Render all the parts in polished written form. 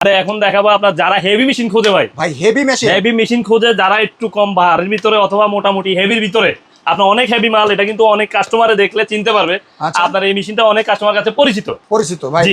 আরে এখন দেখাবো আপনার যারা হেভি মেশিন খোঁজে ভাই, হেভি মেশিন খোঁজে, যারা একটু কম ভারের ভিতরে অথবা মোটামুটি হেভির ভিতরে, আপনার অনেক হেভি মাল, এটা কিন্তু অনেক কাস্টমারে দেখলে চিনতে পারবে। আপনার এই মেশিনটা অনেক কাস্টমার কাছে পরিচিত ভাই।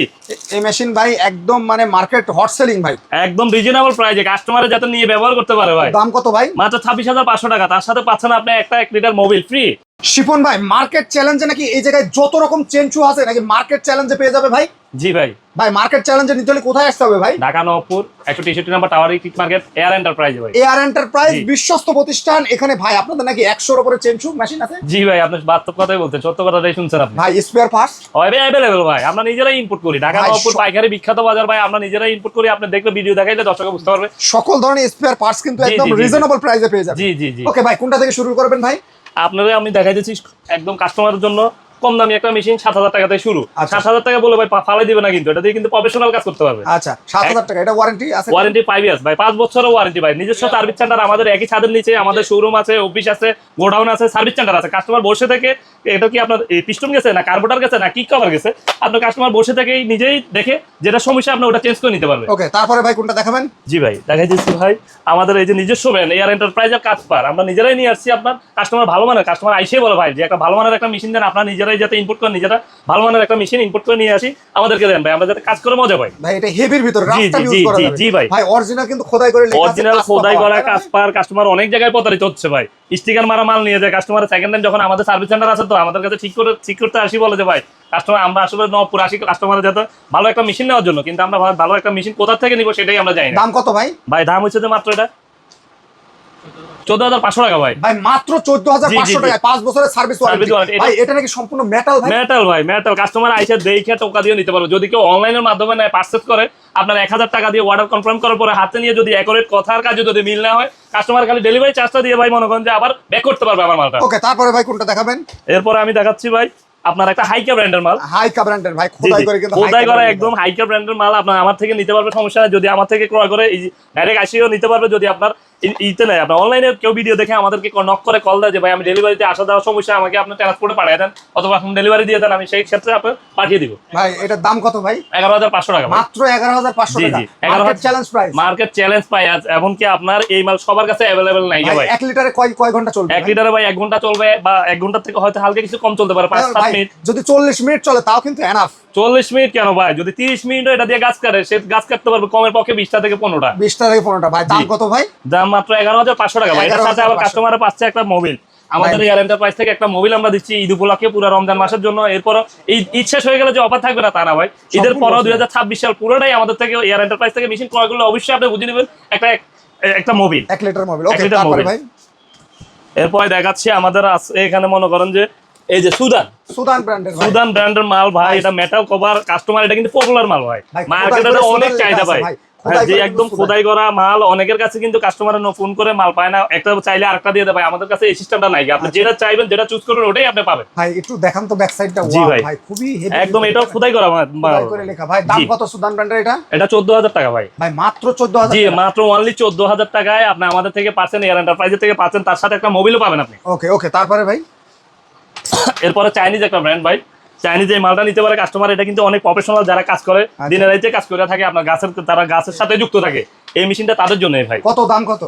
এই মেশিন ভাই একদম মানে মার্কেট হট সেলিং ভাই, একদম রিজনেবল প্রাইসে কাস্টমারে যাতে নিয়ে ব্যবহার করতে পারে ভাই। দাম কত ভাই? মাত্র 26,500 টাকা। তার সাথে পাচ্ছেন আপনি একটা 1 লিটার মোবিল ফ্রি। শিপন ভাই, মার্কেট চ্যালেঞ্জে নাকি এই জায়গায় যত রকম চেঞ্চু আছে নাকি মার্কেট চ্যালেঞ্জে পেয়ে যাবে ভাই? জি ভাই। ভাই মার্কেট চ্যালেঞ্জে নিতে হলে কোথায় আসতে হবে ভাই? ঢাকা নবপুর 163 নম্বর tower electric market, Air enterprise ভাই। এয়ার এন্টারপ্রাইজ বিশ্বস্ত প্রতিষ্ঠান। এখানে ভাই আপনাদের নাকি 100-এর উপরে চেঞ্চু মেশিন আছে? জি ভাই, আপনি বাস্তব কথাই বলছেন, সত্য কথাটাই শুনছেন আপনি। ভাই স্পেয়ার পার্টস अवेलेबल ভাই, আমরা নিজেরাই ইনপুট করি। ঢাকা নবপুর পাইকারি বিখ্যাত বাজার ভাই, আমরা নিজেরাই ইনপুট করি। আপনি দেখলে ভিডিও দেখাইলে দর্শক বুঝতে পারবে। সকল ধরনের স্পেয়ার পার্টস কিন্তু একদম রিজনেবল প্রাইসে পেয়ে যাবেন। জি জি জি। ওকে ভাই, কোনটা থেকে শুরু করবেন ভাই? আপনারা আমি দেখাই দিচ্ছি একদম কাস্টমারের জন্য কম দামি একটা মেশিন 7,000 টাকা থেকে শুরু। 7,000 টাকা বলে ভাই ফালাই দিবে না, কিন্তু এটা দিয়ে কিন্তু প্রফেশনাল কাজ করতে পারবে। আচ্ছা 7,000 টাকা, এটা ওয়ারেন্টি আছে? ওয়ারেন্টি 5 ইয়ার্স ভাই, 5 বছরের ওয়ারেন্টি ভাই। নিজস্ব সার্ভিস সেন্টার আমাদের একই ছাদের নিচে, আমাদের শোরুম আছে, অফিস আছে, গোডাউন আছে, সার্ভিস সেন্টার আছে। কাস্টমার বসে থেকে এটা কি আপনার পিস্টন গেছে না কার্বোরেটর গেছে না কিক কভার গেছে, আপনার কাস্টমার বসে থেকেই নিজেই দেখে যেটা সমস্যা আপনি ওটা চেঞ্জ করে নিতে পারবেন। ওকে, তারপরে ভাই কোনটা দেখাবেন? জি ভাই, দেখাই দিচ্ছি ভাই। আমাদের এই যে নিজস্ব ব্র্যান্ড এয়ার এন্টারপ্রাইজের কাজপার আমরা নিজেরাই নিয়ে আসছি। আপনার কাস্টমার ভালো মানের, কাস্টমার আইসে বলে ভাই যে একটা ভালো মানের একটা মেশিন দেন, আপনারা নিজেরাই যাতে ইনপুট করেন, নিজেরা ভালো মানের একটা মেশিন ইনপুট করে নিয়ে আসি আমাদেরকে দেন ভাই, আমরা যাতে কাজ করে মজা পাই। ভাই এটা হেভির ভিতরে রাস্তা ইউজ করা যাবে। জি ভাই। ভাই অরিজিনাল কিন্তু খোদাই করে লেখা আছে, অরিজিনাল খোদাই করা কাজপার। কাস্টমার অনেক জায়গায় প্রতারিত হচ্ছে ভাই, স্টিকার মারা মাল নিয়ে যায় কাস্টমার। সেকেন্ড টাইম যখন আমাদের সার্ভিস সেন্টার আছে তো আমাদের কাছে ঠিক করতে আসি, বলে যে ভাই কাস্টমার আমরা আসলে নবপুর আসি কাস্টমারের যাতে ভালো একটা মেশিন নেওয়ার জন্য, কিন্তু আমরা ভালো একটা মেশিন কোথা থেকে নিব সেটাই আমরা জানি না। দাম কত ভাই? ভাই দাম হচ্ছে যে মাত্র এটা 14,500 টাকা ভাই। ভাই মাত্র 14,500 টাকা, 5 বছরের সার্ভিস ওয়ারেন্টি। ভাই এটা নাকি সম্পূর্ণ মেটাল ভাই? মেটাল ভাই, মেটাল। কাস্টমার আইসা দেখে টাকা দিয়ে নিতে পারবে। যদি কেউ অনলাইনের মাধ্যমে নেয় পারচেজ করে, আপনার 1,000 টাকা দিয়ে অর্ডার কনফার্ম করার পরে হাতে নিয়ে যদি অ্যাকুরেট কথার কাজে যদি মিল না হয়, কাস্টমার খালি ডেলিভারি চার্জটা দিয়ে ভাই মনে করেন যে আবার ব্যাক করতে পারবে আমার মালটা। ওকে, তারপরে ভাই কোনটা দেখাবেন? এরপরে আমি দেখাচ্ছি ভাই আপনার একটা হাইকা ব্র্যান্ডের মাল। হাইকা ব্র্যান্ডের ভাই, খোদাই করে কিন্তু খোদাই করা একদম হাইকা ব্র্যান্ডের মাল। আপনার আমার থেকে নিতে পারবে, সমস্যা নাই। যদি আমার থেকে ক্রয় করে ডাইরেক্ট আসিও নিতে পারবে। যদি আপনার ইতে নাই, আপনার অনলাইনে কেউ ভিডিও দেখে আমাদেরকে নক করে কল দেয় যে ভাই আমি ডেলিভারিতে আসা দেওয়ার সমস্যা, আমাকে আপনি ট্রান্সপোর্টে পাঠিয়ে দেন অথবা আপনি ডেলিভারি দিয়ে দেন, আমি সেই ক্ষেত্রে আপনার পাঠিয়ে দিব। ভাই এটার দাম কত ভাই? 11,500 টাকা। মাত্র 11,500 টাকা। Market challenge price. Market challenge price. এমনকি আপনার এই মাল সবার কাছে अवेलेबल নাই ভাই। 1 লিটারে কয় ঘন্টা চলবে? 1 লিটারে ভাই 1 ঘন্টা চলবে, বা 1 ঘন্টা থেকে হয়তো হালকা কিছু কম চলতে পারে, 5-7 মিনিট। যদি 40 মিনিট চলে তাও কিন্তু এনাফ। 40 মিনিট কেন ভাই, যদি 30 মিনিট এটা দিয়ে গাছ কাটে, সে গাছ কাটতে পারবে কমের পক্ষে 20টা থেকে 15টা। 20টা থেকে 15টা। ভাই দাম কত ভাই? দাম মাত্র 11,500 টাকা ভাই। এর সাথে আবার কাস্টমারে পাচ্ছে একটা মোবিল। আমাদের এয়ার এন্টারপ্রাইজ থেকে একটা মোবিল আমরা দিচ্ছি ঈদ উপলক্ষে পুরো রমজান মাসের জন্য। এরপর এই ঈদ শেষ হয়ে গেলে যে অফার থাকবে না তা না ভাই, ঈদের পরও 2026 সাল পুরোটাই আমাদের থেকে এয়ার এন্টারপ্রাইজ থেকে মেশিন ক্রয় করলে অবশ্যই আপনি বুঝে নেবেন একটা মোবিল, 1 লিটার মোবিল। ওকে, তারপরে ভাই এরপর দেখাচ্ছি আমাদের এখানে মনে করেন যে এই যে সুদান ব্র্যান্ডের মাল ভাই। এটা মেটাল কভার কাস্টমার, এটা কিন্তু পপুলার মাল ভাই, মার্কেটে অনেক চাহিদা ভাই। যে একদম খোদাই করা মাল, অনেকের কাছে কিন্তু কাস্টমার ফোন করে মাল পায় না, একটা চাইলে আরেকটা দিয়ে দেয় ভাই। আমাদের কাছে এই সিস্টেমটা নাই, আপনি যেটা চাইবেন যেটা চুজ করবেন ওটাই আপনি পাবেন। ভাই একটু দেখান তো ব্যাক সাইডটা। ওয়াও ভাই, খুবই হেভি একদম। এটাও খোদাই করা মাল, খোদাই করে লেখা। ভাই দাম কত সুদান ব্র্যান্ডের এটা? এটা 14,000 টাকা ভাই। ভাই মাত্র 14,000? জি মাত্র অনলি 14,000 টাকায় আপনি আমাদের থেকে পাচ্ছেন, এয়ার এন্টারপ্রাইজের থেকে পাচ্ছেন, তার সাথে একটা মোবিলও পাবেন আপনি। ওকে, তারপরে ভাই এরপরে চাইনিজ একটা ব্র্যান্ড ভাই। চাইনিজ এই মালটা নিতে পারে কাস্টমার। এটা কিন্তু অনেক প্রফেশনাল যারা কাজ করে, দিনের রাইতে কাজ করে থাকে, আপনার তারা গাছের সাথে যুক্ত থাকে, এই মেশিনটা তাদের জন্য ভাই। কত দাম কত?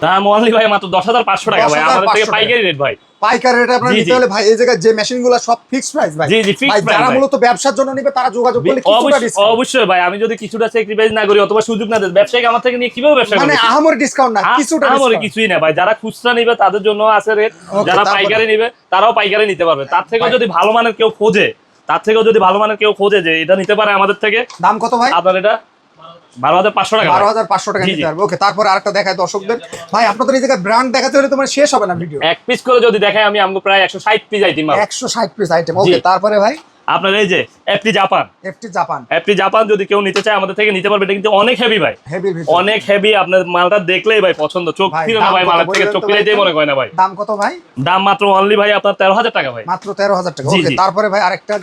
দাম অনলি ভাই মাত্র 10,500 টাকা ভাই, আমাদের থেকে পাইকারি রেট ভাই। পাইকারি রেট আপনারা নিতে হলে ভাই এই জায়গায় যে মেশিনগুলো সব ফিক্সড প্রাইস ভাই। জি ফিক্সড প্রাইস। যারা মূলত ব্যবসার জন্য নিবে তারা যোগাযোগ করলে কিছুটা ডিসকাউন্ট। অবশ্যই ভাই, আমি যদি কিছুটা স্যাক্রিফাইস না করি অথবা সুযোগ না দেই, ব্যবসায়ী আমার থেকে নিয়ে কিভাবে ব্যবসা করবে? মানে আহামরি ডিসকাউন্ট না, কিছুটা আহামরি কিছুই না ভাই। যারা খুচরা নিবে তাদের জন্য আছে রেট, যারা পাইকারি নিবে তারাও পাইকারি নিতে পারবে। তার থেকেও যদি ভালো মানের কেউ খোঁজে যে এটা নিতে পারে আমাদের থেকে। দাম কত ভাই আপনার? এটা 12,500 টাকা। 12,500 টাকা নিতে পারবে। ওকে, তারপর আরেকটা দেখায় দর্শকদের। ভাই আপনাদের এই জায়গায় ব্র্যান্ড দেখাতে হলে তোমার শেষ হবে না ভিডিও। এক পিস করে যদি দেখাই আমি আমগো প্রায় 160 piece item. 160 piece item. Okay, তারপরে ভাই আপনার এই যে এফটি জাপান যদি কেউ নিতে চায় আমাদের থেকে নিতে পারবে। এটা কিন্তু অনেক হেভি ভাই, অনেক হেভি। আপনার মালটা দেখলেই ভাই পছন্দ, চোখ ফিরে না ভাই, মালের থেকে চোখ ফিরেই মনে হয় না ভাই। দাম কত ভাই? দাম মাত্র অনলি ভাই আপনার 13,000 টাকা ভাই। মাত্র 13,000 টাকা। ওকে, তারপরে ভাই আরেকটা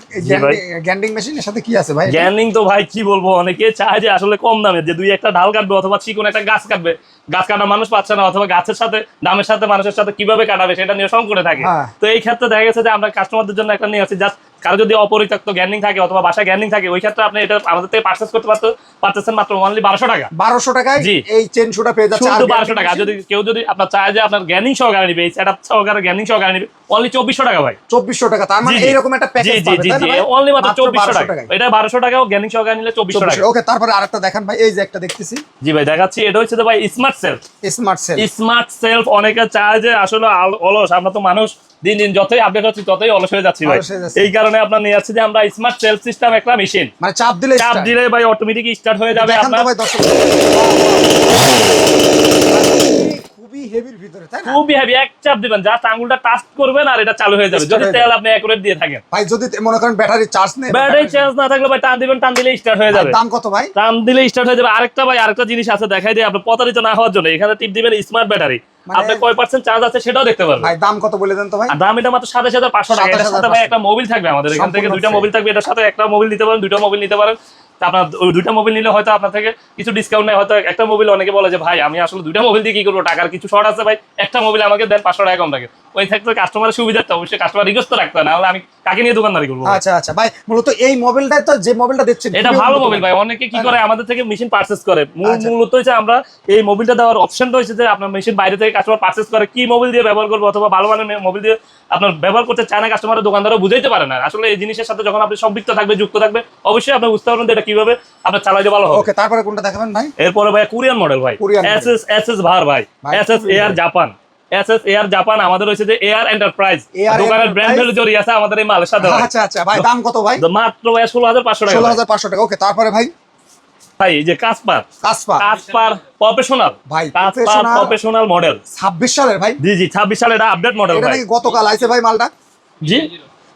গ্যান্ডিং মেশিনের সাথে কি আছে ভাই? গ্যান্ডিং তো ভাই কি বলবো, অনেকে চায় যে আসলে কম দামে যে দুই একটা ঢাল কাটবে অথবা চিকন একটা গাছ কাটবে, গাছ কাটা মানুষ পাচ্ছে না, অথবা গাছের সাথে দামের সাথে মানুষের সাথে কিভাবে কাটাবে সেটা নিয়ে সংকটে থাকে। তো এই ক্ষেত্রে দেখা গেছে যে আমরা কাস্টমারদের জন্য একটা নিয়ে আসছি, জাস্ট কারো যদি অপরিত্যক্ত গ্যান্ডিং থাকে অথবা বাসায় গ্যান্ডিং থাকে, ওই ক্ষেত্রে আপনি এটা আমাদের থেকে পারচেস করতে পারতেছেন মাত্র অনলি 1200 টাকা। 1200 টাকায় জি। এই চেন শুটা পেয়ে যাচ্ছে, শুধু 1200 টাকা। যদি কেউ যদি আপনার চায় যে আপনার গ্যান্ডিং সহকারে নিবে, এই সেটআপ সহকারে গ্যান্ডিং সহকারে নিবে, অনলি 2400 টাকা ভাই। 2400 টাকা, তার মানে এইরকম একটা প্যাকেজ জি জি জি, অনলি মাত্র 2400 টাকা। টাকায়। এটা 1200 টাকা, গ্যান্ডিং সহকারে নিলে 2400 টাকা। ওকে, তারপরে আরেকটা দেখান ভাই, এই যে একটা দেখতেছি। জি ভাই দেখাচ্ছি, এটা হচ্ছে ভাই স্মার্ট সেলফ। স্মার্ট সেলফ অনেকে চায় যে আসলে অলস, আমরা তো মানুষ দিন দিন যতই আপডেট হচ্ছে ততই অলস হয়ে যাচ্ছি ভাই। এই কারণে আপনার নিয়ে আসছে যে আমরা স্মার্ট সেলফ সিস্টেম একটা মেশিন, মানে চাপ দিলে ভাই অটোমেটিক স্টার্ট হয়ে যাবে আপনার। খুবই হেভি, এক চাপ দিবেন, জাস্ট আঙ্গুলটা টাচ করবেন আর এটা চালু হয়ে যাবে, যদি তেল আপনি অ্যাকুরেট দিয়ে থাকেন ভাই। যদি মনে করেন ব্যাটারি চার্জ নেই, ব্যাটারি চার্জ না থাকলে ভাই টান দিবেন, টান দিলে স্টার্ট হয়ে যাবে। দাম কত ভাই? টান দিলে স্টার্ট হয়ে যাবে। আরেকটা ভাই, আরেকটা জিনিস আছে দেখাই দিই, আপনি প্রতারিত না হওয়ার জন্য। এখানে টিপ দিবেন স্মার্ট ব্যাটারি, আপনি কয় পার্সেন্ট চার্জ আছে সেটাও দেখতে পারবেন। ভাই দাম কত বলে দেন তো ভাই? দাম এটা মাত্র 27500 টাকা। এটার সাথে ভাই একটা মোবাইল থাকবে, আমাদের এখান থেকে দুইটা মোবাইল থাকবে। এটার সাথে একটা মোবাইল নিতে পারেন, দুইটা মোবাইল নিতে পারেন। আপনার দুইটা মোবাইল নিলে হয়তো আপনার থেকে কিছু ডিসকাউন্ট নেই। হয়তো একটা মোবাইল অনেকে বলে যে ভাই আমি আসলে দুইটা মোবাইল দিয়ে কি করবো, টাকার কিছু শর্ট আছে ভাই, একটা মোবাইল আমাকে দেন 500 টাকা কম থাকে। ওই ক্ষেত্রে কাস্টমারের সুবিধাটা অবশ্যই কাস্টমার রিকোয়েস্ট রাখতে হয়, নাহলে আমি কাকে নিয়ে দোকানদারি করবো। আচ্ছা ভাই, মূলত এই মোবাইলটা তো যে মোবাইলটা দেখছেন এটা ভালো মোবাইল ভাই। অনেকে কি করে আমাদের থেকে মেশিন পারচেজ করে, মূলত হচ্ছে আমরা এই মোবাইলটা দেওয়ার অপশনটা হচ্ছে যে আপনার মেশিন বাইরে থেকে কাস্টমার পারচেজ করে কি মোবাইল দিয়ে ব্যবহার করবো, অথবা ভালো ভালো মোবাইল দিয়ে আপনার ব্যবহার করতে চায় না, কাস্টমারের দোকানদারও বুঝাইতে পারে না। আসলে এই জিনিসের সাথে যখন আপনি সম্পৃক্ত থাকবে, যুক্ত থাকবে, অবশ্যই আপনি বুঝতে পারবেন এটা কিভাবে আপনার চালাইতে ভালো হবে। ওকে, তারপরে কোনটা দেখাবেন ভাই? এরপরে ভাই কোরিয়ান মডেল ভাই, এসএস ভার ভাই, SS air Japan. SS air Japan আমাদের হচ্ছে যে এয়ার এন্টারপ্রাইজ দোকানের ব্র্যান্ড ভ্যালু জড়িয়ে আছে আমাদের এই মালের সাথে। আচ্ছা ভাই, দাম কত ভাই? মাত্র ভাই 16500 টাকা। 16500 টাকা। ওকে, তারপরে ভাই? ভাই এই যে কাসপার প্রফেশনাল ভাই, কাসপার প্রফেশনাল মডেল 26 সালের ভাই। জি জি 26 সালের, এটা আপডেট মডেল ভাই। এটা নাকি গতকাল আইছে ভাই মালটা? জি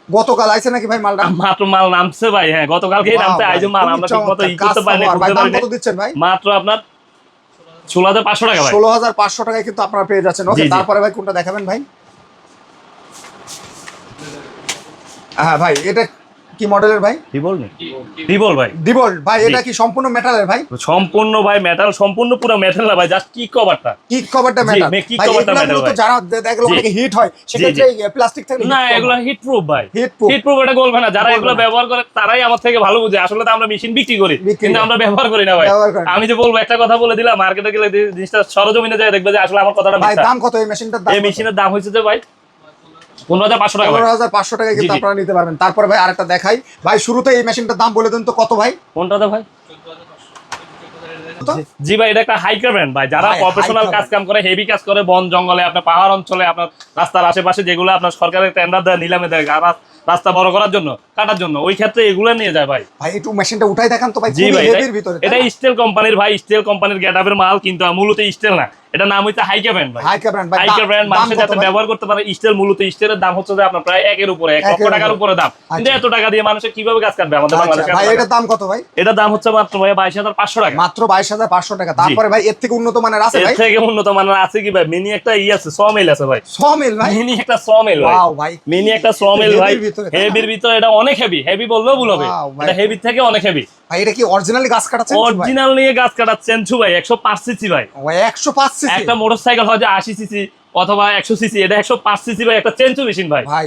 গতকাল আইছে নাকি ভাই মালটা? মাত্র মাল নামছে ভাই। হ্যাঁ গতকালকেই নামছে, আইজো মাল আমরা ঠিকমতো ই করতে পারিনি। দাম কত দিচ্ছেন ভাই? মাত্র আপনার 16500 টাকা ভাই। 16500 টাকায় কিন্তু আপনারা পেয়ে যাচ্ছেন। ওকে, তারপরে ভাই কোনটা দেখাবেন ভাই? হ্যাঁ ভাই, এটা কি মডেলের ভাই? ডিবল ভাই। এটা কি সম্পূর্ণ মেটালের ভাই? সম্পূর্ণ ভাই মেটাল, সম্পূর্ণ পুরো মেটাল না ভাই, জাস্ট কিক কভারটা মেটাল। কিক কভারটা মেটাল ভাই। যারা দেখলো অনেকে হিট হয়, সেক্ষেত্রে প্লাস্টিক থাকলে না, এগুলো হিট প্রুফ ভাই। হিট প্রুফ এটা গলবে না। যারা এগুলো ব্যবহার করে তারাই আমার থেকে ভালো বুঝে। আসলে তো আমরা মেশিন বিক্রি করি, কিন্তু আমরা ব্যবহার করি না ভাই। আমি যে বলবো একটা কথা বলে দিলাম, মার্কেটে গেলে জিনিসটা সরজমিনে যায় দেখবে যে আসলে আমার কথাটা ভাই। দাম কত এই মেশিনটার? এই মেশিনের দাম হচ্ছে যে ভাই 15500 টাকা। 15500 টাকায় কিন্তু আপনারা নিতে পারবেন। তারপরে ভাই আরেকটা দেখাই ভাই, শুরুতে এই মেশিনটার দাম বলে দেন তো কত ভাই? কোনটাতে ভাই? জি ভাই, এটা একটা হাইকার ব্র্যান্ড ভাই। যারা প্রফেশনাল কাজ কাম করে, হেভি কাজ করে, বন জঙ্গলে, আপনার পাহাড় অঞ্চলে, আপনার রাস্তার আশেপাশে যেগুলো আপনার সরকারের টেন্ডার দেয়, নিলামে দেয় রাস্তা বড় করার জন্য, কাটার জন্য, ওই ক্ষেত্রে এগুলো নিয়ে যায় ভাই। ভাই একটু মেশিনটা উঠাই দেখান তো ভাই। জি ভাই, এটা স্টিল কোম্পানির ভাই, স্টিল কোম্পানির গেটআপের মাল, কিন্তু মূলত স্টিল না। এটা নাম হচ্ছে হাইকা ব্র্যান্ড ভাই। হাইকা ব্র্যান্ড মানুষের যাতে ব্যবহার করতে পারে। স্টিল মূলত স্টিলের দাম হচ্ছে যে আপনার প্রায় 1 লক্ষ টাকার উপরে দাম। কিন্তু এত টাকা দিয়ে মানুষে কিভাবে কাজ করবে আমাদের বাংলাদেশে? ভাই এটার দাম কত ভাই? এটার দাম হচ্ছে মাত্র ভাই 22500 টাকা। মাত্র 22500 টাকা। তারপরে ভাই এর থেকে উন্নত মানের আছে ভাই? এর থেকে উন্নত মানের আছে কি ভাই? মিনি একটা আছে, সমিল আছে ভাই। সমিল ভাই? মিনি একটা সমিল ভাই। ওয়াও ভাই, মিনি একটা সমিল ভাই। হেভির ভিতরে এটা অনেক হেভি বললেও ভুল হবে। এটা হেভি থেকে অনেক হেভি ভাই। এটা কি অরিজিনালি গাছ কাটাচ্ছেন? অরিজিনাল নিয়ে গাছ কাটাচ্ছেন ভাই। 105 সিসি ভাই। 105 সিসি? একটা মোটরসাইকেল হয় যে 80 সিসি অথবা 100 সিসি, এটা 105 সিসি ভাই, একটা চেঞ্চু মেশিন ভাই। ভাই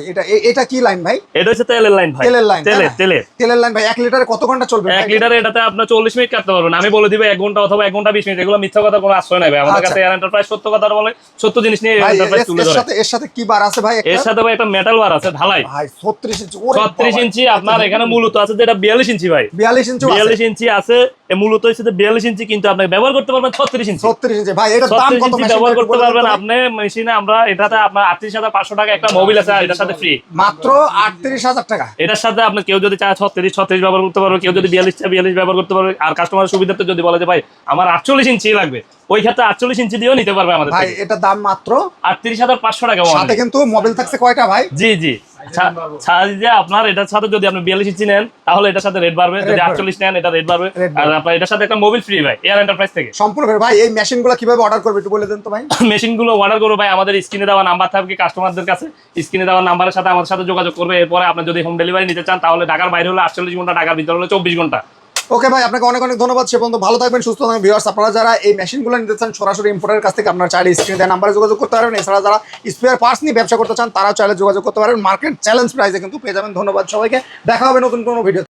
এটা কি লাইন ভাই? এটা হচ্ছে তেলের লাইন ভাই। তেলের লাইন ভাই। 1 লিটারে কত ঘন্টা চলবে? 1 লিটারে এটাতে আপনি 40 মিনিট কাটতে পারবেন। আমি বলে দিব 1 ঘন্টা অথবা 1 ঘন্টা 20 মিনিট। এগুলো মিথ্যা কথা কোনো আশ্রয় নাই ভাই। আমাদের কাছে এয়ার এন্টারপ্রাইজ সত্য কথা বলে, সত্য জিনিস নিয়ে এয়ার এন্টারপ্রাইজ তুলে ধরে। এর সাথে কি বার আছে ভাই? এর সাথে ভাই একটা মেটাল বার আছে, ঢালাই ভাই 36 ইঞ্চি। 36 ইঞ্চি আপনার এখানে মূলত আছে যেটা 42 ইঞ্চি ভাই। 42 ইঞ্চি আছে মূলত হচ্ছে 42 ইঞ্চি, কিন্তু আপনি ব্যবহার করতে পারবেন 36 ইঞ্চি। 36 ইঞ্চি ভাই। এটার দাম কত? ব্যবহার করতে পারবেন আপনি মেশিনে। আমরা এটাতে আপনার 38500 টাকা একটা মোবাইল আছে, এটার সাথে ফ্রি। মাত্র 38000 টাকা। এটার সাথে আপনি কেউ যদি চায় 36 ব্যবহার করতে পারবে, কেউ যদি 42 ব্যবহার করতে পারবে। আর কাস্টমারের সুবিধাতে যদি বলে যে ভাই আমার 48 ইঞ্চি লাগবে, ওই ক্ষেত্রে 48 ইঞ্চি দিয়েও নিতে পারবে আমাদের ভাই। এটার দাম মাত্র 38500 টাকা। সাথে কিন্তু মোবাইল থাকছে কয়টা ভাই? জি আপনার এটার সাথে যদি আপনি 42 ইঞ্চি নেন তাহলে এটার সাথে রেট বাড়বে, যদি 48 নেন এটা রেট বাড়বে। আর আপনার এটার সাথে একটা মোবাইল ফ্রি ভাই এয়ার এন্টারপ্রাইজ থেকে সম্পূর্ণ। ভাই এই মেশিনগুলো কিভাবে অর্ডার করবে একটু বলে দেন তো ভাই। মেশিনগুলো অর্ডার করবে ভাই আমাদের স্ক্রিনে দেওয়া নাম্বার থাকবে কাস্টমারদের কাছে। স্ক্রিনে দেওয়া নাম্বারের সাথে আমাদের সাথে যোগাযোগ করবে। এরপরে আপনি যদি হোম ডেলিভারি নিতে চান তাহলে ঢাকার বাইরে হলে 48 ঘন্টা, ঢাকার ভিতরে হলে 24 ঘন্টা। ওকে ভাই, আপনাকে অনেক অনেক ধন্যবাদ। সে পর্যন্ত ভালো থাকবেন, সুস্থ থাকবেন। ভিউয়ার্স, আপনারা যারা এই মেশিনগুলো নিতে চান সরাসরি ইম্পোর্টারের কাছ থেকে আপনারা চাইলে স্ক্রিনে দেওয়া নাম্বারে যোগাযোগ করতে পারবেন। এছাড়া যারা স্পেয়ার পার্টস নিয়ে ব্যবসা করতে চান তারাও চাইলে যোগাযোগ করতে পারেন। মার্কেট চ্যালেঞ্জ প্রাইসে কিন্তু পেয়ে যাবেন। ধন্যবাদ সবাইকে, দেখা হবে নতুন কোনো ভিডিও।